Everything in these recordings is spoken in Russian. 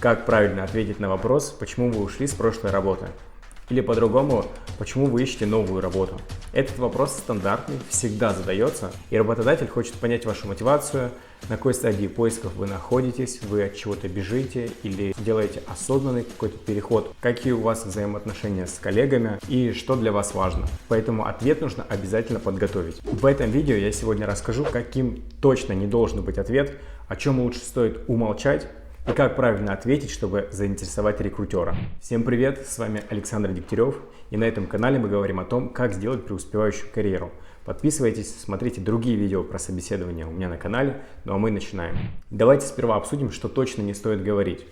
Как правильно ответить на вопрос, почему вы ушли с прошлой работы? Или по-другому, почему вы ищете новую работу? Этот вопрос стандартный, всегда задается, и работодатель хочет понять вашу мотивацию, на какой стадии поисков вы находитесь, вы от чего-то бежите или делаете осознанный какой-то переход, какие у вас взаимоотношения с коллегами и что для вас важно. Поэтому ответ нужно обязательно подготовить. В этом видео я сегодня расскажу, каким точно не должен быть ответ, о чем лучше стоит умолчать, и как правильно ответить, чтобы заинтересовать рекрутера. Всем привет, с вами Александр Дегтярев, и на этом канале мы говорим о том, как сделать преуспевающую карьеру. Подписывайтесь, смотрите другие видео про собеседование у меня на канале, ну а мы начинаем. Давайте сперва обсудим, что точно не стоит говорить.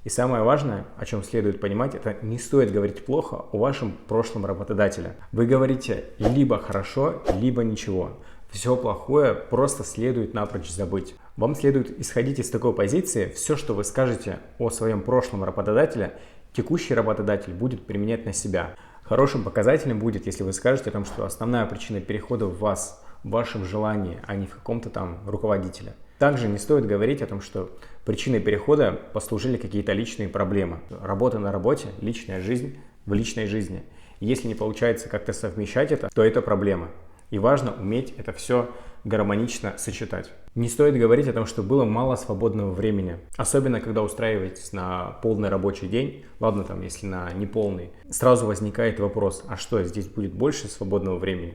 И самое важное, о чем следует понимать, это не стоит говорить плохо о вашем прошлом работодателе. Вы говорите либо хорошо, либо ничего. Все плохое просто следует напрочь забыть. Вам следует исходить из такой позиции: все, что вы скажете о своем прошлом работодателе, текущий работодатель будет применять на себя. Хорошим показателем будет, если вы скажете о том, что основная причина перехода в вас, в вашем желании, а не в каком-то там руководителе. Также не стоит говорить о том, что причиной перехода послужили какие-то личные проблемы. Работа на работе, личная жизнь в личной жизни. Если не получается как-то совмещать это, то это проблема. И важно уметь это все гармонично сочетать. Не стоит говорить о том, что было мало свободного времени. Особенно, когда устраиваетесь на полный рабочий день, ладно, там, если на неполный, сразу возникает вопрос, а что, здесь будет больше свободного времени?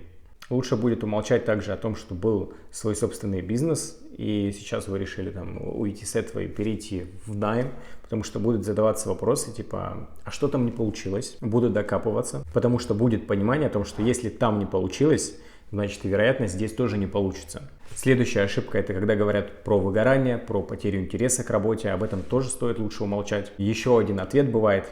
Лучше будет умолчать также о том, что был свой собственный бизнес, и сейчас вы решили там уйти с этого и перейти в найм, потому что будут задаваться вопросы типа, а что там не получилось? Будут докапываться, потому что будет понимание о том, что если там не получилось, значит, и вероятно, здесь тоже не получится. Следующая ошибка — это когда говорят про выгорание, про потерю интереса к работе. Об этом тоже стоит лучше умолчать. Еще один ответ бывает,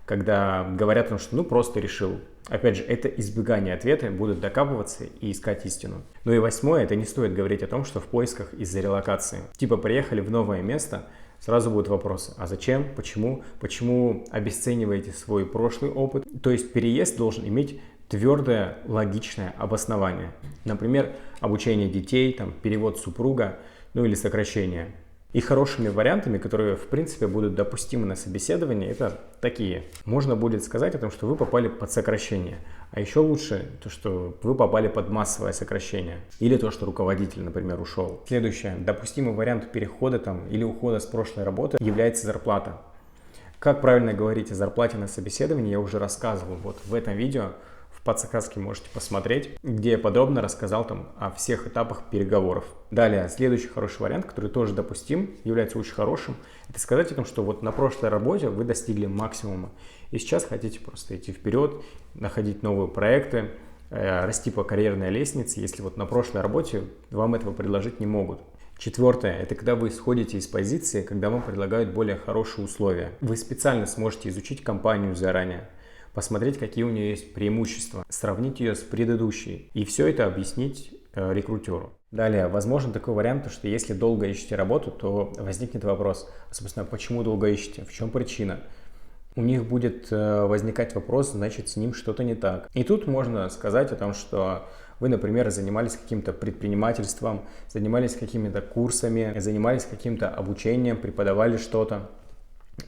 когда говорят о том, что ну просто решил. Опять же, это избегание ответа, будут докапываться и искать истину. Ну и восьмое — это не стоит говорить о том, что в поисках из-за релокации. Типа приехали в новое место, сразу будут вопросы: а зачем, почему обесцениваете свой прошлый опыт? То есть переезд должен иметь твердое, логичное обоснование. Например, обучение детей, там, перевод супруга, ну или сокращение. И хорошими вариантами, которые в принципе будут допустимы на собеседовании, это такие. Можно будет сказать о том, что вы попали под сокращение. А еще лучше то, что вы попали под массовое сокращение. Или то, что руководитель, например, ушел. Следующее. Допустимый вариант перехода там, или ухода с прошлой работы является зарплата. Как правильно говорить о зарплате на собеседовании, я уже рассказывал вот в этом видео. В подсказке можете посмотреть, где я подробно рассказал там о всех этапах переговоров. Далее, следующий хороший вариант, который тоже допустим, является очень хорошим, это сказать о том, что вот на прошлой работе вы достигли максимума, и сейчас хотите просто идти вперед, находить новые проекты, расти по карьерной лестнице, если вот на прошлой работе вам этого предложить не могут. Четвертое – это когда вы исходите из позиции, когда вам предлагают более хорошие условия. Вы специально сможете изучить компанию заранее, посмотреть, какие у нее есть преимущества, сравнить ее с предыдущей и все это объяснить рекрутеру. Далее, возможен такой вариант, что если долго ищете работу, то возникнет вопрос, собственно, почему долго ищете, в чем причина? У них будет возникать вопрос, значит, с ним что-то не так. И тут можно сказать о том, что вы, например, занимались каким-то предпринимательством, занимались какими-то курсами, занимались каким-то обучением, преподавали что-то.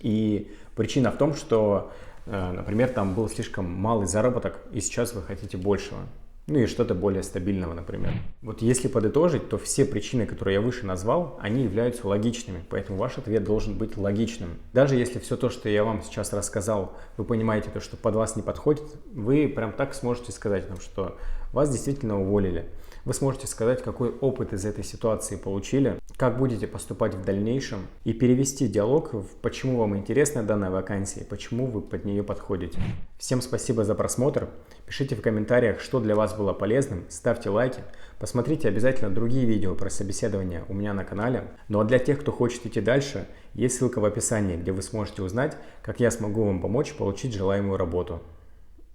И причина в том, что например, там был слишком малый заработок, и сейчас вы хотите большего. Ну и что-то более стабильного, например. Вот если подытожить, то все причины, которые я выше назвал, они являются логичными, поэтому ваш ответ должен быть логичным. Даже если все то, что я вам сейчас рассказал, вы понимаете, то, что под вас не подходит, вы прям так сможете сказать, что вас действительно уволили. Вы сможете сказать, какой опыт из этой ситуации получили, как будете поступать в дальнейшем, и перевести диалог в почему вам интересна данная вакансия, почему вы под нее подходите. Всем спасибо за просмотр. Пишите в комментариях, что для вас было полезным, ставьте лайки. Посмотрите обязательно другие видео про собеседование у меня на канале. Ну а для тех, кто хочет идти дальше, есть ссылка в описании, где вы сможете узнать, как я смогу вам помочь получить желаемую работу.